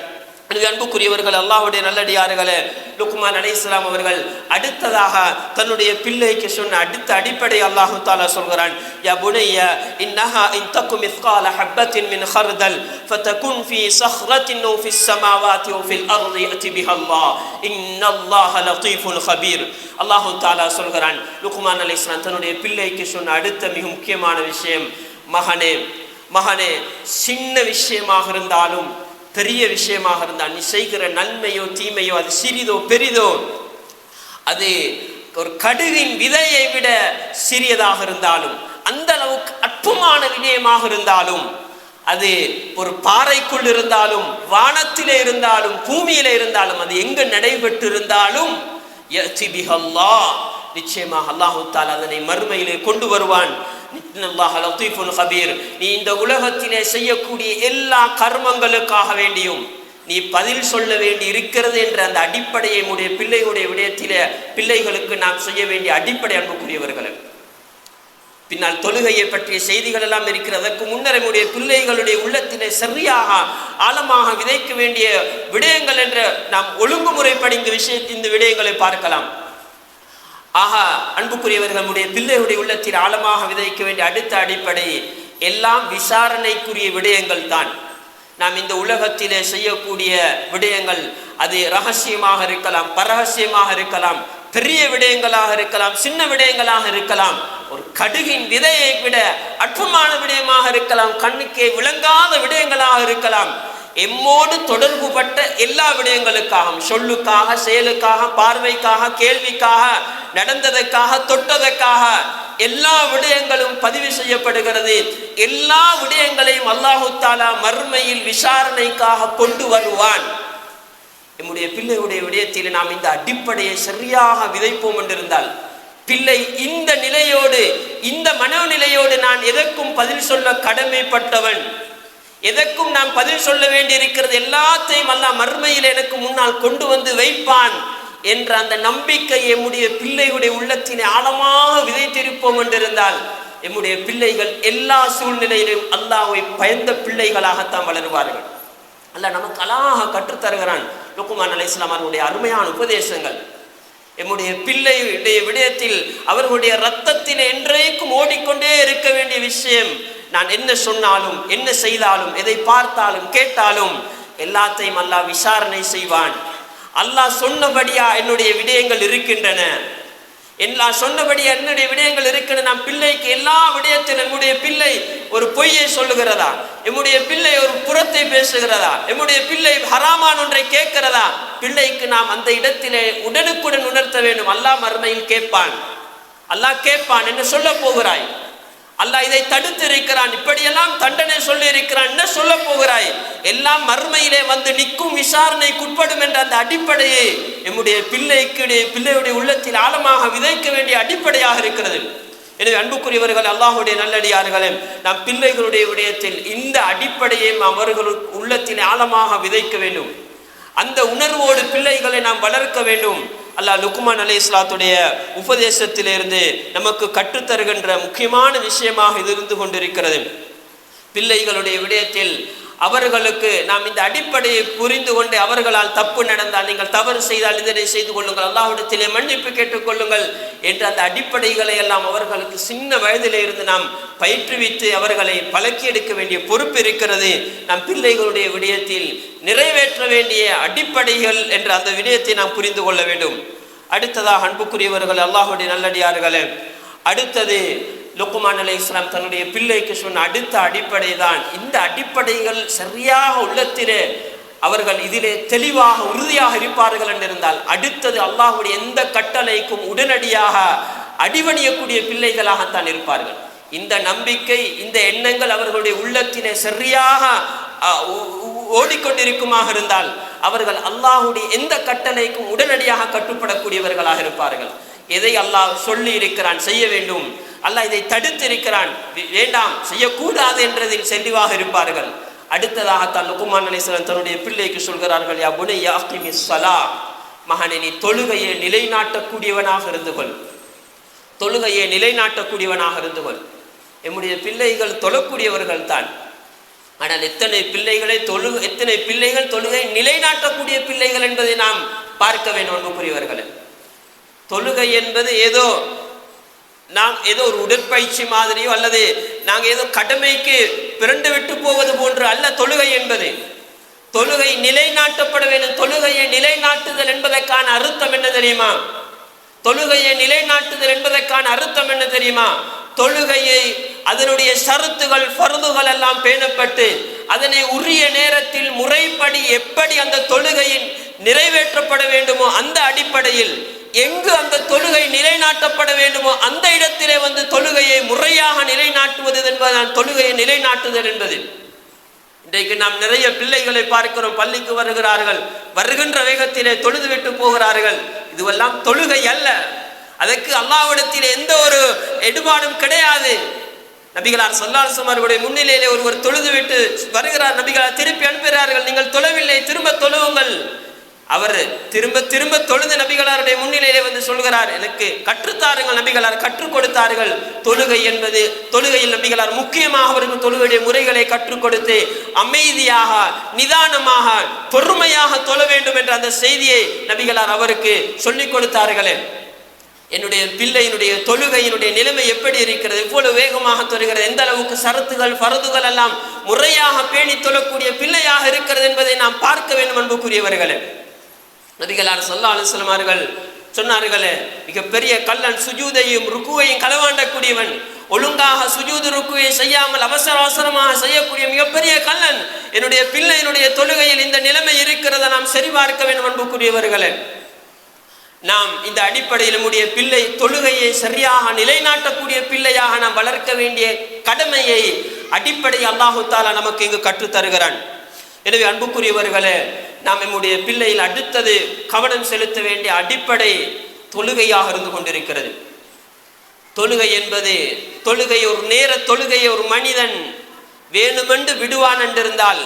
அன்புக்குரியவர்கள், அல்லாஹ்வுடைய நல்லடியார்களே, லுக்மான் அலைஹிஸ்ஸலாம் அவர்கள் அடுத்ததாக தன்னுடைய பிள்ளைக்கு சொன்ன அடுத்த அடிப்படை அல்லாஹ் தஆலா சொல்கிறான். யா புனைய இன்னஹா இன் தகு மிஸ்கால ஹப்பத்தின் மின் ஹர்தல் ஃபதகுன் ஃபீ ஸஹ்ரத்தின் அவு ஃபிஸ் ஸமாவாத்தி அவு ஃபில் அர்தி யஅதி பிஹல்லாஹ் இன்னல்லாஹ லதீஃபுன் கபீர். அல்லாஹ் தஆலா சொல்கிறான், லுக்மான் அலைஹிஸ்ஸலாம் தன்னுடைய பிள்ளைக்கு சொன்ன அடுத்த மிக முக்கியமான விஷயம், மகனே, சின்ன விஷயமாக இருந்தாலும் பெரிய விஷயமாக இருந்தால், நீ செய்கிற நன்மையோ தீமையோ அது சிறிதோ பெரிதோ, அது ஒரு கடுகின் விதையை விட சிறியதாக இருந்தாலும், அந்த அளவுக்கு அற்பமான விடயமாக இருந்தாலும், அது ஒரு பாறைக்குள் இருந்தாலும், வானத்திலே இருந்தாலும், பூமியிலே இருந்தாலும், அது எங்கு நடைபெற்று இருந்தாலும் யஅதி பிஹல்லாஹ், நிச்சயமாக அல்லாஹ் தஆலா அதனை மறுமையிலே கொண்டு வருவான். இன்னல்லாஹ லதீஃபுன் கபீர். நீ இந்த உலகத்திலே செய்யக்கூடிய எல்லா கர்மங்களுக்காக வேண்டியும் நீ பதில் சொல்ல வேண்டி இருக்கிறது என்ற அந்த அடிப்படையை நம்முடைய பிள்ளைகளுடைய விடயத்திலே பிள்ளைகளுக்கு நாம் செய்ய வேண்டிய அடிப்படை. அன்புக்குரியவர்களே, பின்னால் தொழுகையை பற்றிய செய்திகள் எல்லாம் இருக்கிறது. அதற்கு முன்னர் நம்முடைய பிள்ளைகளுடைய உள்ளத்திலே சரியாக ஆழமாக விதைக்க வேண்டிய விடயங்கள் என்ற நாம் ஒழுங்குமுறைப்படி இந்த விடயங்களை பார்க்கலாம். ஆக அன்புக்குரியவர்கள், நம்முடைய பிள்ளைகளுடைய உள்ளத்தில் ஆழமாக விதைக்க வேண்டிய அடுத்த அடிப்படை எல்லாம் விசாரணைக்குரிய விடயங்கள் தான். நாம் இந்த உலகத்திலே செய்யக்கூடிய விடயங்கள் அது ரகசியமாக இருக்கலாம், பரகசியமாக இருக்கலாம், பெரிய விடயங்களாக இருக்கலாம், சின்ன விடயங்களாக இருக்கலாம், ஒரு கடுகின் விதையை விட அற்பமான விடயமாக இருக்கலாம், கண்ணுக்கே விளங்காத விடயங்களாக இருக்கலாம். எம்மோடு தொடர்பு பட்ட எல்லா விடயங்களுக்காக, சொல்லுக்காக, செயலுக்காக, பார்வைக்காக, கேள்விக்காக, நடந்ததற்காக, தொட்டதற்காக எல்லா விடயங்களும் பதிவு செய்யப்படுகிறது. எல்லா விடயங்களையும் அல்லாஹு தஆலா மறுமையில் விசாரணைக்காக கொண்டு வருவான். நம்முடைய பிள்ளையுடைய விடயத்தில் நாம் இந்த அடிப்படையை சரியாக விதைப்போம் என்றிருந்தால், பிள்ளை இந்த நிலையோடு, இந்த மனோநிலையோடு நான் எதற்கும் பதில் சொல்ல கடமைப்பட்டவன், எதற்கும் நாம் பதில் சொல்ல வேண்டி இருக்கிறது, எல்லாத்தையும் அல்லாஹ் மறுமையில் எனக்கு முன்னால் கொண்டு வந்து வைப்பான் என்ற அந்த நம்பிக்கை எம்முடைய பிள்ளைகளுடைய உள்ளத்தினை ஆழமாக விதைத்திருப்போம் என்றிருந்தால், எம்முடைய பிள்ளைகள் எல்லா சூழ்நிலையிலும் அல்லாஹ்வை பயந்த பிள்ளைகளாகத்தான் வளருவார்கள். அல்லாஹ் நமக்கு அழகாக கற்றுத்தருகிறான். லுக்மான் அலைஹிஸ்ஸலாம் அவர்களுடைய அருமையான உபதேசங்கள் எம்முடைய பிள்ளையுடைய விடயத்தில் அவர்களுடைய இரத்தத்தில் என்றைக்கும் ஓடிக்கொண்டே இருக்க வேண்டிய விஷயம், நான் என்ன சொன்னாலும், என்ன செய்தாலும், எதை பார்த்தாலும் கேட்டாலும் எல்லாத்தையும் அல்லாஹ் விசாரணை செய்வான். அல்லாஹ் சொன்னபடியா என்னுடைய விடயங்கள் இருக்கின்றன, எல்லாம் சொன்னபடியா என்னுடைய விடயங்கள் இருக்கின்றன. நம் பிள்ளைக்கு எல்லா விடயத்திலும் நம்முடைய பிள்ளை ஒரு பொய்யை சொல்லுகிறதா, நம்முடைய பிள்ளை ஒரு புறத்தை பேசுகிறதா, நம்முடைய பிள்ளை ஹராமான ஒன்றை கேட்கிறதா, பிள்ளைக்கு நாம் அந்த இடத்திலே உடனுக்குடன் உணர்த்த வேண்டும். அல்லாஹ் மறுமையில் கேட்பான். அல்லாஹ் கேட்பான், என்ன சொல்ல போகிறாய், அல்லாஹ் இதை தடுத்து இருக்கிறான், இப்படியெல்லாம் தண்டனை சொல்லி இருக்கிறான், என்ன சொல்ல போகிறாய், எல்லாம் மறுமையிலே வந்து நிற்கும், விசாரணைக்குட்படும் என்ற அந்த அடிப்படையை நம்முடைய பிள்ளையுடைய உள்ளத்தில் ஆழமாக விதைக்க வேண்டிய அடிப்படையாக இருக்கிறது. எனவே அன்புக்குரியவர்கள், அல்லாஹ்வுடைய நல்லடியார்களே, நாம் பிள்ளைகளுடைய விடயத்தில் இந்த அடிப்படையை அவர்கள் உள்ளத்தில் ஆழமாக விதைக்க வேண்டும். அந்த உணர்வோடு பிள்ளைகளை நாம் வளர்க்க வேண்டும். அல்லாஹ் லுக்மான் அலைஹிஸ்ஸலாத்துடைய உபதேசத்திலிருந்து நமக்கு கற்றுத்தருகின்ற முக்கியமான விஷயமாக இது இருந்து கொண்டிருக்கிறது. பிள்ளைகளுடைய விடயத்தில் அவர்களுக்கு நாம் இந்த அடிப்படையை புரிந்து கொண்டு, அவர்களால் தப்பு நடந்தால், நீங்கள் தவறு செய்தால் இதனை செய்து கொள்ளுங்கள், அல்லாஹ்விடத்திலே மன்னிப்பு கேட்டுக்கொள்ளுங்கள் என்ற அந்த அடிப்படைகளை எல்லாம் அவர்களுக்கு சின்ன வயதிலே இருந்து நாம் பயிற்றுவித்து அவர்களை பழக்கி எடுக்க வேண்டிய பொறுப்பு இருக்கிறது. நம் பிள்ளைகளுடைய விடயத்தில் நிறைவேற்ற வேண்டிய அடிப்படைகள் என்ற அந்த விடயத்தை நாம் புரிந்து கொள்ள வேண்டும். அடுத்ததாக அன்புக்குரியவர்கள், அல்லாஹ்வுடைய நல்லடியார்களே, அடுத்தது லுக்மான் அலைஹிஸ்ஸலாம் தன்னுடைய பிள்ளைக்கு சொன்ன அடுத்த அடிப்படை தான். இந்த அடிப்படைகள் சரியாக உள்ளத்திலே அவர்கள் இதிலே தெளிவாக உறுதியாக இருப்பார்கள் என்றிருந்தால் அடுத்தது அல்லாஹ்வுடைய எந்த கட்டளைக்கும் உடனடியாக அடிபணியக்கூடிய பிள்ளைகளாகத்தான் இருப்பார்கள். இந்த நம்பிக்கை, இந்த எண்ணங்கள் அவர்களுடைய உள்ளத்திலே சரியாக ஓடிக்கொண்டிருக்குமாக இருந்தால் அவர்கள் அல்லாஹ்வுடைய எந்த கட்டளைக்கும் உடனடியாக கட்டுப்படக்கூடியவர்களாக இருப்பார்கள். எதை அல்லாஹ் சொல்லி இருக்கிறான் செய்ய வேண்டும், அல்லாஹ் இதை தடுத்திருக்கிறான் வேண்டாம் செய்யக்கூடாது என்றதில் தெளிவாக இருப்பார்கள். அடுத்ததாகத்தான் லுக்மான் அலைஹிஸ்ஸலாம் தன்னுடைய பிள்ளைக்கு சொல்கிறார்கள், யா புனைய அகிமிஸ் ஸலா, மகனே நீ தொழுகையை நிலைநாட்டக்கூடியவனாக இருந்து கொள், தொழுகையை நிலைநாட்டக்கூடியவனாக இருந்து கொள். நம்முடைய பிள்ளைகள் தொழக்கூடியவர்கள் தான், ஆனால் எத்தனை பிள்ளைகள் தொழுகை நிலைநாட்டக்கூடிய பிள்ளைகள் என்பதை நாம் பார்க்க வேண்டும். அன்புக்குரியவர்களே, தொழுகை என்பது ஏதோ ஒரு உடற்பயிற்சி மாதிரியோ அல்லது நாங்கள் ஏதோ கடமைக்கு பிறண்டு விட்டு போவது போன்று அல்ல. தொழுகை என்பது தொழுகை நிலைநாட்டப்பட வேண்டும். தொழுகையை நிலைநாட்டுதல் என்பதற்கான அர்த்தம் என்ன தெரியுமா? தொழுகையை நிலைநாட்டுதல் என்பதற்கான அர்த்தம் என்ன தெரியுமா? தொழுகையை அதனுடைய ஷரத்துகள் ஃபர்துகள் எல்லாம் பேணப்பட்டு அதனை உரிய நேரத்தில் முறைப்படி எப்படி அந்த தொழுகையின் நிறைவேற்றப்பட வேண்டுமோ அந்த அடிப்படையில் எங்கு அந்த தொழுகை நிலைநாட்டப்பட வேண்டுமோ அந்த இடத்திலே வந்து தொழுகையை முறையாக நிலைநாட்டுவது என்பதுதான் தொழுகையை நிலைநாட்டுதல் என்பது. இன்றைக்கு நாம் நிறைய பிள்ளைகளை பார்க்கிறோம், பள்ளிக்கு வருகிறார்கள், வருகின்ற வேகத்திலே தொழுது விட்டு போகிறார்கள். இதுவெல்லாம் தொழுகை அல்ல. அதற்கு அல்லாஹ்விடத்தில் எந்த ஒரு எடுபாடும் கிடையாது. நபிகளார் ஸல்லல்லாஹு அலைஹி வஸல்லம் அவர்களுடைய முன்னிலையிலே ஒருவர் தொழுது விட்டு வருகிறார், நபிகளார் திருப்பி அனுப்புகிறார்கள், நீங்கள் தொழவில்லை, திரும்ப தொழுவுங்கள். அவர் திரும்ப தொழுது நபிகளாருடைய முன்னிலையிலே வந்து சொல்கிறார், எனக்கு கற்றுத்தாருங்கள். நபிகளார் கற்றுக் கொடுத்தார்கள். தொழுகையில் நபிகளார் முக்கியமாக அவர்கள் தொழுகையுடைய முறைகளை கற்றுக் கொடுத்து அமைதியாக நிதானமாக பொறுமையாக தொழ வேண்டும் என்ற அந்த செய்தியை நபிகளார் அவருக்கு சொல்லிக் கொடுத்தார்களே. என்னுடைய பிள்ளையினுடைய தொழுகையினுடைய நிலைமை எப்படி இருக்கிறது, எவ்வளவு வேகமாக தொழுகிறது, எந்த அளவுக்கு ஷரத்துகள் ஃபர்துகள் எல்லாம் முறையாக பேணி தொழக்கூடிய பிள்ளையாக இருக்கிறது என்பதை நாம் பார்க்க வேண்டும். அன்புக்குரியவர்களே, நபிகளார் ஸல்லல்லாஹு அலைஹி வஸல்லம் அவர்கள் சொன்னார்களே, மிகப்பெரிய கல்லன் சுஜூதையும் ருக்குவையும் களவாண்டக்கூடியவன், ஒழுங்காக சுஜூது ருக்குவை செய்யாமல் அவசரமாக செய்யக்கூடிய மிகப்பெரிய கல்லன். என்னுடைய பிள்ளையினுடைய தொழுகையில் இந்த நிலைமை இருக்கிறத நாம் சரி பார்க்க வேண்டும். அன்புக்குரியவர்களே, நாம் இந்த அடிப்படையில் நம்முடைய பிள்ளை தொழுகையை சரியாக நிலைநாட்டக்கூடிய பிள்ளையாக நாம் வளர்க்க வேண்டிய கடமையை அடிப்படை அல்லாஹு தஆலா நமக்கு இங்கு கற்றுத் தருகிறான். எனவே அன்புக்குரியவர்களே, நாம் நம்முடைய பிள்ளையில் அடுத்தது கவனம் செலுத்த வேண்டிய அடிப்படை தொழுகையாக இருந்து கொண்டிருக்கிறது. தொழுகை என்பது தொழுகையை ஒரு மனிதன் வேண்டுமென்று விடுவான் என்றிருந்தால்,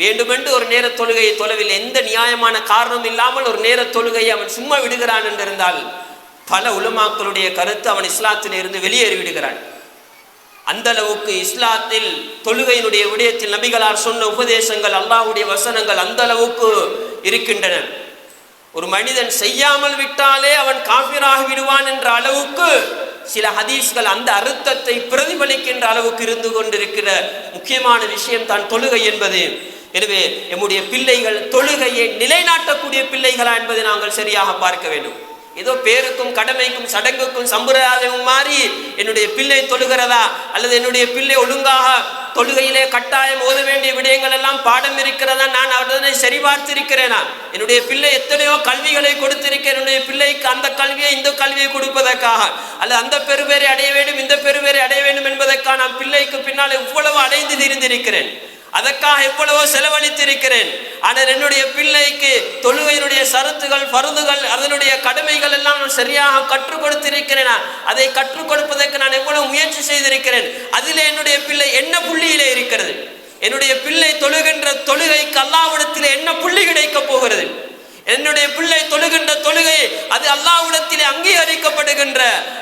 வேண்டுமென்று ஒரு நேர தொழுகையை தொழவில்லை, எந்த நியாயமான காரணம் இல்லாமல் ஒரு நேர தொழுகையை அவன் சும்மா விடுகிறான் என்றிருந்தால் பல உலமாக்களுடைய கருத்து அவன் இஸ்லாத்தில் இருந்து வெளியேறி விடுகிறான். அந்த அளவுக்கு இஸ்லாத்தில் தொழுகையினுடைய விடயத்தில் நபிகளார் சொன்ன உபதேசங்கள், அல்லாஹ்வுடைய வசனங்கள் அந்த அளவுக்கு இருக்கின்றன. ஒரு மனிதன் செய்யாமல் விட்டாலே அவன் காஃபிராகி விடுவான் என்ற அளவுக்கு சில ஹதீஸ்கள் அந்த அர்த்தத்தை பிரதிபலிக்கின்ற அளவுக்கு இருந்து கொண்டிருக்கிற முக்கியமான விஷயம் தான் தொழுகை என்பது. எனவே நம்முடைய பிள்ளைகள் தொழுகையை நிலைநாட்டக்கூடிய பிள்ளைகளா என்பதை நாங்கள் சரியாக பார்க்க வேண்டும். ஏதோ பேருக்கும் கடமைக்கும் சடங்குக்கும் சம்பிரதாயமும் மாறி என்னுடைய பிள்ளை தொழுகிறதா அல்லது என்னுடைய பிள்ளை ஒழுங்காக தொழுகையிலே கட்டாயம் ஓத வேண்டிய விடயங்கள் எல்லாம் பாடம் இருக்கிறதா, நான் அதனை சரி பார்த்திருக்கிறேனா, என்னுடைய பிள்ளை எத்தனையோ கல்விகளை கொடுத்திருக்கிறேன், என்னுடைய பிள்ளைக்கு அந்த கல்வியை இந்த கல்வியை கொடுப்பதற்காக அல்லது அந்த பெருவேரை அடைய வேண்டும் இந்த பெருவேரை அடைய வேண்டும் என்பதற்காக நான் பிள்ளைக்கு பின்னால் எவ்வளவு அடைந்து திரிந்திருக்கிறேன், அதற்காக எவ்வளவோ செலவழித்திருக்கிறேன். ஆனால் என்னுடைய பிள்ளைக்கு தொழுகையினுடைய ஷரத்துகள் ஃபர்துகள் அதனுடைய கடமைகள் எல்லாம் நான் சரியாக கற்றுக் கொடுத்திருக்கிறேனா, அதை கற்றுக் கொடுப்பதற்கு நான் எவ்வளவு முயற்சி செய்திருக்கிறேன், அதிலே என்னுடைய பிள்ளை என்ன புள்ளியிலே இருக்கிறது, என்னுடைய பிள்ளை தொழுகின்ற தொழுகைக்கு அல்லாஹ்விடத்திலே என்ன புள்ளி கிடைக்க போகிறது, என்னுடைய பிள்ளை தொழுகின்ற தொழுகை அது அல்லாஹ்விடத்திலே அங்கீகரிக்கப்படுகின்ற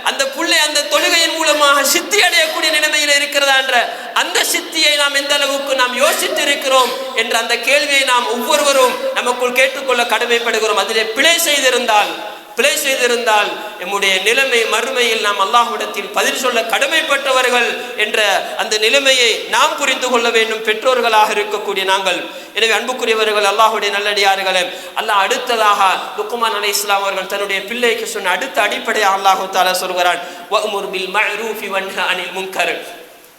அந்த பிள்ளை அந்த தொழுகையின் மூலமாக சித்தி அடையக்கூடிய நிலைமையில் இருக்கிறதா என்ற அந்த சித்தியை நாம் எந்த அளவுக்கு நாம் யோசித்து இருக்கிறோம் என்ற அந்த கேள்வியை நாம் ஒவ்வொருவரும் நமக்குள் கேட்டுக்கொள்ள கடமைப்படுகிறோம். அதிலே பிழை செய்திருந்தால் பிழை செய்திருந்தால் நம்முடைய நிலைமை மறுமையில் நாம் அல்லாஹ்விடத்தில் பதில் சொல்ல கடமைப்பட்டவர்கள் என்ற அந்த நிலைமையை நாம் புரிந்து கொள்ள வேண்டும், பெற்றோர்களாக இருக்கக்கூடிய நாங்கள். எனவே அன்புக்குரியவர்கள், அல்லாஹ்வுடைய நல்லடியார்களே, அல்லாஹ் அடுத்ததாக லுக்மான் அலைஹிஸ்ஸலாம் அவர்கள் தன்னுடைய பிள்ளைக்கு சொன்ன அடுத்த அடிப்படையாக அல்லாஹ் தஆலா சொல்கிறான், வஅமுர் பில் மஅரூஃபி வன்ஹா அனில் முன்கர்.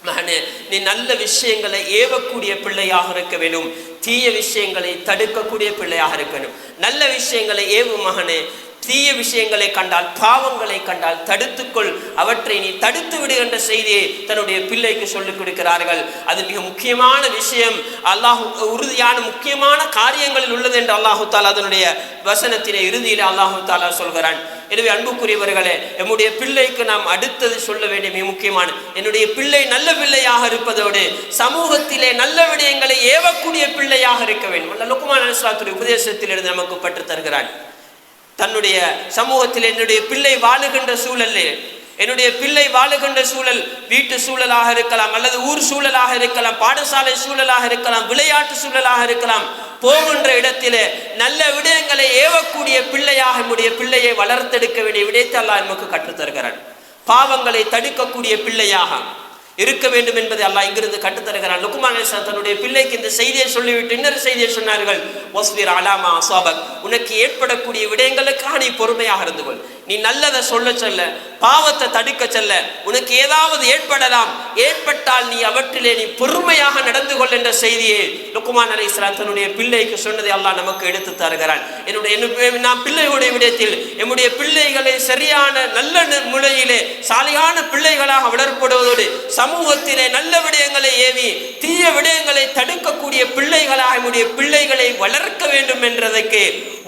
மகனே, நீ நல்ல விஷயங்களை ஏவக்கூடிய பிள்ளையாக இருக்க வேண்டும், தீய விஷயங்களை தடுக்கக்கூடிய பிள்ளையாக இருக்க வேண்டும். நல்ல விஷயங்களை ஏவு மகனே, தீய விஷயங்களை கண்டால், பாவங்களை கண்டால் தடுத்துக்கொள், அவற்றை நீ தடுத்து விடு என்ற செய்தியை தன்னுடைய பிள்ளைக்கு சொல்லிக் கொடுக்கிறார்கள். அது மிக முக்கியமான விஷயம், அல்லாஹ் உறுதியான முக்கியமான காரியங்களில் உள்ளது என்று அல்லாஹு தாலா அதனுடைய வசனத்தினை இறுதியில் அல்லாஹு தாலா சொல்கிறான். எனவே அன்புக்குரியவர்களே, நம்முடைய பிள்ளைக்கு நாம் அடுத்தது சொல்ல வேண்டிய மிக முக்கியமான, என்னுடைய பிள்ளை நல்ல பிள்ளையாக இருப்பதோடு சமூகத்திலே நல்ல விடயங்களை ஏவக்கூடிய பிள்ளையாக இருக்க வேண்டும். லுக்மான் அலைஹிஸ்ஸலாத்துடைய உபதேசத்திலிருந்து நமக்கு பற்று தருகிறான். தன்னுடைய சமூகத்தில் என்னுடைய பிள்ளை வாழுகின்ற சூழல், என்னுடைய பிள்ளை வாழுகின்ற சூழல் வீட்டு சூழலாக இருக்கலாம், அல்லது ஊர் சூழலாக இருக்கலாம், பாடசாலை சூழலாக இருக்கலாம், விளையாட்டு சூழலாக இருக்கலாம். போகின்ற இடத்திலே நல்ல விடயங்களை ஏவக்கூடிய பிள்ளையாக நம்முடைய பிள்ளையை வளர்த்தெடுக்க வேண்டிய விடயத்தை அல்லாஹ் நமக்கு கற்றுத்தருகிறான். பாவங்களை தடுக்கக்கூடிய பிள்ளையாக இருக்க வேண்டும் என்பதை அல்லாஹ் இங்கிருந்து கற்றுத்தருகிறான். லுக்மான் அலைஹிஸ்ஸலாம் தன்னுடைய பிள்ளைக்கு இந்த செய்தியை சொல்லிவிட்டு இன்னொரு செய்தியை சொன்னார்கள், வஸ்பிர் அலா மா அஸாபக். உனக்கு ஏற்படக்கூடிய விடயங்களுக்காக நீ பொறுமையாக இருந்து கொள். நீ நல்லதை சொல்ல சொல்ல, பாவத்தை தடுக்க சொல்ல, உனக்கு ஏதாவது ஏற்படலாம், ஏற்பட்டால் நீ அவற்றிலே நீ பொறுமையாக நடந்து கொள் என்ற செய்தியை லுக்மான் அலைஹிஸ்ஸலாம் தன்னுடைய பிள்ளைக்கு சொன்னதை அல்லாஹ் நமக்கு எடுத்து தருகிறான். நாம் பிள்ளைகளுடைய விடயத்தில் நம்முடைய பிள்ளைகளை சரியான நல்ல முறையிலே சாலியான பிள்ளைகளாக வளர்ப்படுவதோடு சமூகத்திலே நல்ல விடயங்களை ஏவி தீய விடயங்களை தடுக்கக்கூடிய பிள்ளைகளாக நம்முடைய பிள்ளைகளை வளர்க்க வேண்டும் என்றதற்கு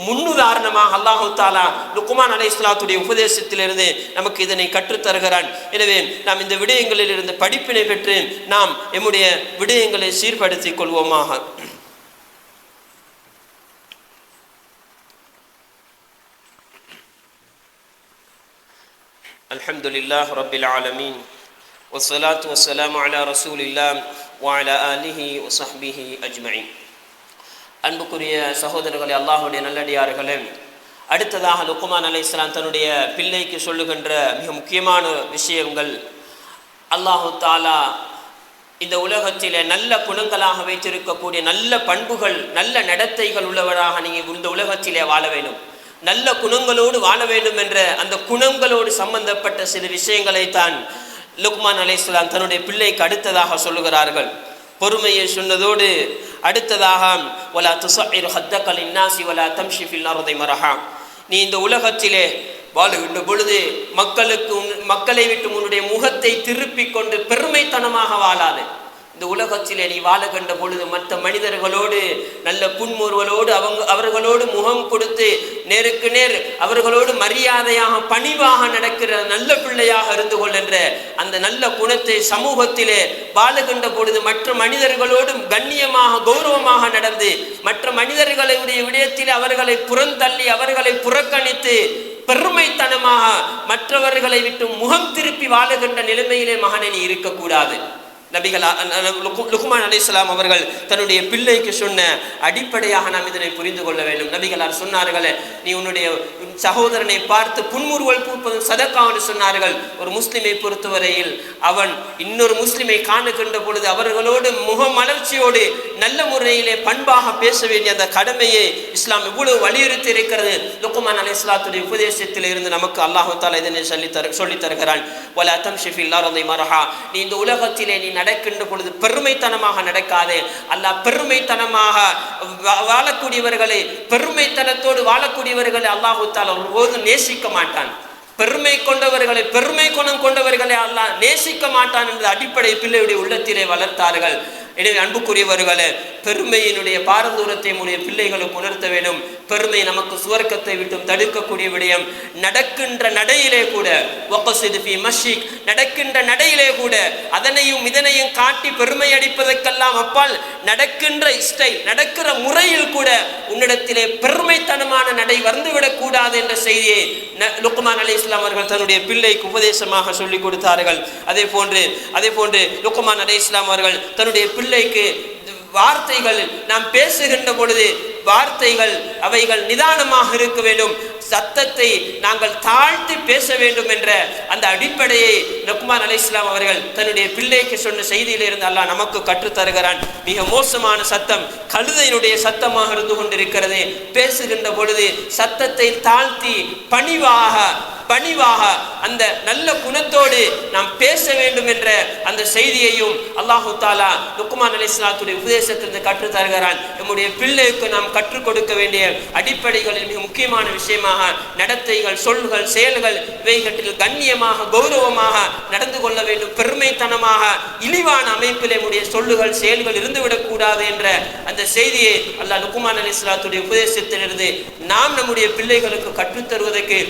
முன்னுதாரணமாக அல்லாஹு தாலா லுக்மான் அலைஹிஸ்ஸலாத்துடைய உபதேசத்திலிருந்து நமக்கு இதனை கற்றுத்தருகிறான். எனவே நாம் இந்த விடயங்களில் இருந்து படிப்பினை பெற்று நாம் நம்முடைய விடயங்களை சீர்படுத்திக் கொள்வோமாக. அல்ஹம்துலில்லாஹ் ரப்பில் ஆலமீன் வஸ்ஸலாத்து வஸ்ஸலாமு அலா ரசூலில்லாஹ் வ அலா ஆலிஹி வ ஸஹ்பிஹி அஜ்மஈன். அன்புக்குரிய சகோதரர்களே, அல்லாஹ்வுடைய நல்லடியார்களே, அடுத்ததாக லுக்மான் அலைஹிஸ்ஸலாம் தன்னுடைய பிள்ளைக்கு சொல்லுகின்ற மிக முக்கியமான விஷயங்கள், அல்லாஹு தாலா இந்த உலகத்திலே நல்ல குணங்களாக வைத்திருக்கக்கூடிய நல்ல பண்புகள், நல்ல நடத்தைகள் உள்ளவராக நீங்கள் இந்த உலகத்திலே வாழ வேண்டும், நல்ல குணங்களோடு வாழ வேண்டும் என்ற அந்த குணங்களோடு சம்பந்தப்பட்ட சில விஷயங்களைத்தான் லுக்மான் அலைஹிஸ்ஸலாம் தன்னுடைய பிள்ளைக்கு அடுத்ததாக சொல்லுகிறார்கள். பொறுமையை சொன்னதோடு அடுத்ததாக வலா துஸஇர் ஹத்தக லின்னாஸி வலா தம்ஷி ஃபில் அர்தி மரஹா. நீ இந்த உலகத்திலே வாழுகின்ற பொழுது மக்களை விட்டு உன்னுடைய முகத்தை திருப்பிக் கொண்டு பெருமைத்தனமாக வாழாது. இந்த உலகத்திலே நீ வாழுகின்ற பொழுது மற்ற மனிதர்களோடு நல்ல புன்முறுவலோடு அவர்களோடு முகம் கொடுத்து நேருக்கு நேர் அவர்களோடு மரியாதையாக பணிவாக நடக்கிற நல்ல பிள்ளையாக இருந்து கொள் என்ற அந்த நல்ல குணத்தை சமூகத்திலே வாழுகின்ற பொழுது மற்ற மனிதர்களோடு கண்ணியமாக கௌரவமாக நடந்து மற்ற மனிதர்களுடைய விடயத்தில் அவர்களை புறந்தள்ளி அவர்களை புறக்கணித்து பெருமைத்தனமாக மற்றவர்களை விட்டு முகம் திருப்பி வாழுகின்ற நிலைமையிலே மகனை நீ இருக்கக்கூடாது. நபிகள் லுக்மான் அலைஹிஸ்ஸலாம் அவர்கள் தன்னுடைய பிள்ளைக்கு சொன்ன அடிப்படையாக நாம் இதனை புரிந்து கொள்ள வேண்டும். நபிகளார் சொன்னார்களே, நீ உன்னுடைய சகோதரனை பார்த்து புன்முறுவல் பூப்பதும் சதக்கா என்று சொன்னார்கள். ஒரு முஸ்லிமை பொறுத்தவரையில் அவன் இன்னொரு முஸ்லிமை காணுகின்ற பொழுது அவர்களோடு முகமலர்ச்சியோடு நல்ல முறையிலே பண்பாக பேச வேண்டிய அந்த கடமையை இஸ்லாம் இவ்வளவு வலியுறுத்தி இருக்கிறது. லுக்மான் அலைஹிஸ்ஸலாத்துடைய உபதேசத்தில் இருந்து நமக்கு அல்லாஹ் தஆலா இதனை சொல்லித் தருகிறான். வலா தம்ஷி ஃபில் அர்தி மரஹா. நீ இந்த உலகத்திலே நீ நடக்கின்ற பொழுது பெருமைத்தனமாக நடக்காதே. அல்லாஹ் பெருமைத்தனமாக வாழக்கூடியவர்களை, பெருமைத்தனத்தோடு வாழக்கூடியவர்களை அல்லாஹ் தஆலா ஒருபோதும் நேசிக்க மாட்டான். பெருமை கொண்டவர்களை, பெருமை குணம் கொண்டவர்களை அல்லாஹ் நேசிக்க மாட்டான் என்ற அடிப்படை பிள்ளையுடைய உள்ளத்திலே வளர்த்தார்கள். எனவே அன்புக்குரியவர்களே, பெருமையினுடைய பாரதூரத்தை நம்முடைய பிள்ளைகளுக்கு உணர்த்த வேண்டும். பெருமை நமக்கு சுவர்க்கத்தை விட்டும் தடுக்கக்கூடிய விடயம். நடக்கின்ற நடையிலே கூட நடக்கின்ற நடையிலே கூட அதனையும் இதனையும் காட்டி பெருமை அடிப்பதற்கெல்லாம் அப்பால் நடக்கின்ற ஸ்டைல், நடக்கிற முறையில் கூட உன்னிடத்திலே பெருமைத்தனமான நடை வந்துவிடக் கூடாது என்ற செய்தியை லுக்மான் அலைஹிஸ்ஸலாம் அவர்கள் தன்னுடைய பிள்ளைக்கு உபதேசமாக சொல்லிக் கொடுத்தார்கள். அதே போன்று லுக்மான் அலைஹிஸ்ஸலாம் அவர்கள் தன்னுடைய பிள்ளைக்கு வார்த்தைகள் நாம் பேசுகின்ற பொழுது வார்த்தைகள் அவைகள் நிதானமாக இருக்க வேண்டும். சத்தத்தை நாங்கள் தாழ்த்தி பேச வேண்டும் என்ற அந்த அடிப்படையை லுக்மான் அலைஹிஸ்ஸலாம் அவர்கள் தன்னுடைய பிள்ளைக்கு சொன்ன செய்தியில இருந்து அல்லாஹ் நமக்கு கற்றுத் தருகிறான். மிக மோசமான சத்தம் கழுதையினுடைய சத்தமாக இருந்து கொண்டிருக்கிறது. பேசுகின்ற பொழுது சத்தத்தை தாழ்த்தி பணிவாக அந்த நல்ல குணத்தோடு நாம் பேச வேண்டும் என்ற அந்த செய்தியையும் அல்லாஹு தாலா லுக்மான் அலைஹிஸ்ஸலாத்துடைய உபதேசத்திலிருந்து கற்றுத் தருகிறான். நம்முடைய பிள்ளைக்கு நாம் கற்றுக் கொடுக்க வேண்டிய அடிப்படைகளில் மிக முக்கியமான விஷயமாக நடத்தைகள், சொல்கள், செயல்கள், இவைகளில் கண்ணியமாக கௌரவமாக நடந்து கொள்ள வேண்டும். பெருமைத்தனமாக இழிவான அமைப்பில் நம்முடைய சொல்லுகள், செயல்கள் இருந்துவிடக் கூடாது என்ற அந்த செய்தியை அல்லாஹ் லுக்மான் அலைஹிஸ்ஸலாத்துடைய உபதேசத்திலிருந்து நாம் நம்முடைய பிள்ளைகளுக்கு கற்றுத் தருவதற்கு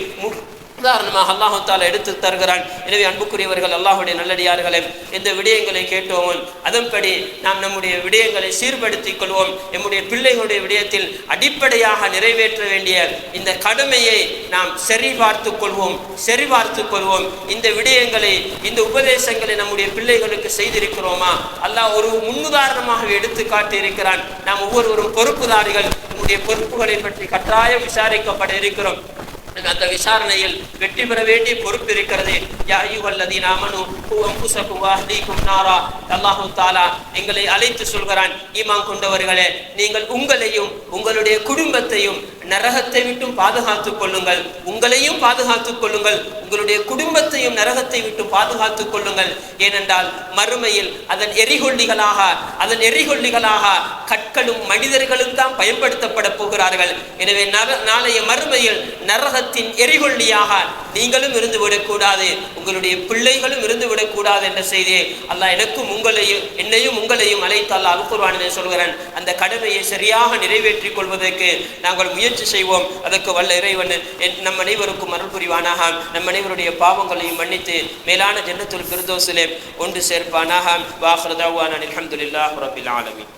உதாரணமாக அல்லாஹு தாலா எடுத்து தருகிறான். எனவே அன்புக்குரியவர்கள், அல்லாஹுடைய நல்லடியார்களே, எந்த விடயங்களை கேட்டோம் அதன்படி நாம் நம்முடைய விடயங்களை சீர்படுத்திக் கொள்வோம். நம்முடைய பிள்ளைகளுடைய விடயத்தில் அடிப்படையாக நிறைவேற்ற வேண்டிய இந்த கடமையை நாம் சரிபார்த்து கொள்வோம். இந்த விடயங்களை, இந்த உபதேசங்களை நம்முடைய பிள்ளைகளுக்கு செய்திருக்கிறோமா? அல்லாஹ் ஒரு முன்னுதாரணமாக எடுத்து காட்டி இருக்கிறான். நாம் ஒவ்வொருவரும் பொறுப்புதாரிகள். நம்முடைய பொறுப்புகளை பற்றி கட்டாயம் விசாரிக்கப்பட இருக்கிறோம். அந்த விசாரணையில் வெற்றி பெற வேண்டிய பொறுப்பு இருக்கிறது. யா அய்யுஹல்லதீன ஆமனூ கூ அன்ஃபுஸக்கும் வ அஹ்லீக்கும் நாரா. அல்லாஹு தஆலா எங்களை அழைத்து சொல்கிறான், ஈமான் கொண்டவர்களே, நீங்கள் உங்களையும் உங்களுடைய குடும்பத்தையும் நரகத்தை விட்டு பாதுகாத்துக் கொள்ளுங்கள். உங்களையும் பாதுகாத்துக் கொள்ளுங்கள், உங்களுடைய குடும்பத்தையும் நரகத்தை விட்டு பாதுகாத்துக் கொள்ளுங்கள். ஏனென்றால் மறுமையில் அதன் எரிகொல்லிகளாக கற்களும் மனிதர்களும் தான் பயன்படுத்தப்பட போகிறார்கள். எனவே நாளைய மறுமையில் நரகத்தின் எரிகொல்லியாக நீங்களும் இருந்து விடக்கூடாது, உங்களுடைய பிள்ளைகளும் இருந்து விடக்கூடாது என்ற செய்தியை அல்லாஹ் என்னையும் உங்களையும் அழைத்து அல்லாஹ் அல் குர்ஆனிலே சொல்கிறான். அந்த கடமையை சரியாக நிறைவேற்றிக் கொள்வதற்கு நாங்கள் முயற்சி செய்வோம். அதற்கு வல்ல இறைவன் நம் அனைவருக்கும் அருள் புரிவானாக. நம் அனைவருடைய பாவங்களையும் மன்னித்து மேலான ஜன்னத்துல் ஃபிர்தௌஸிலே ஒன்று சேர்ப்பானாக. வ ஆகிரு தஅவானா அல்ஹம்துலில்லாஹி ரப்பில் ஆலமீன்.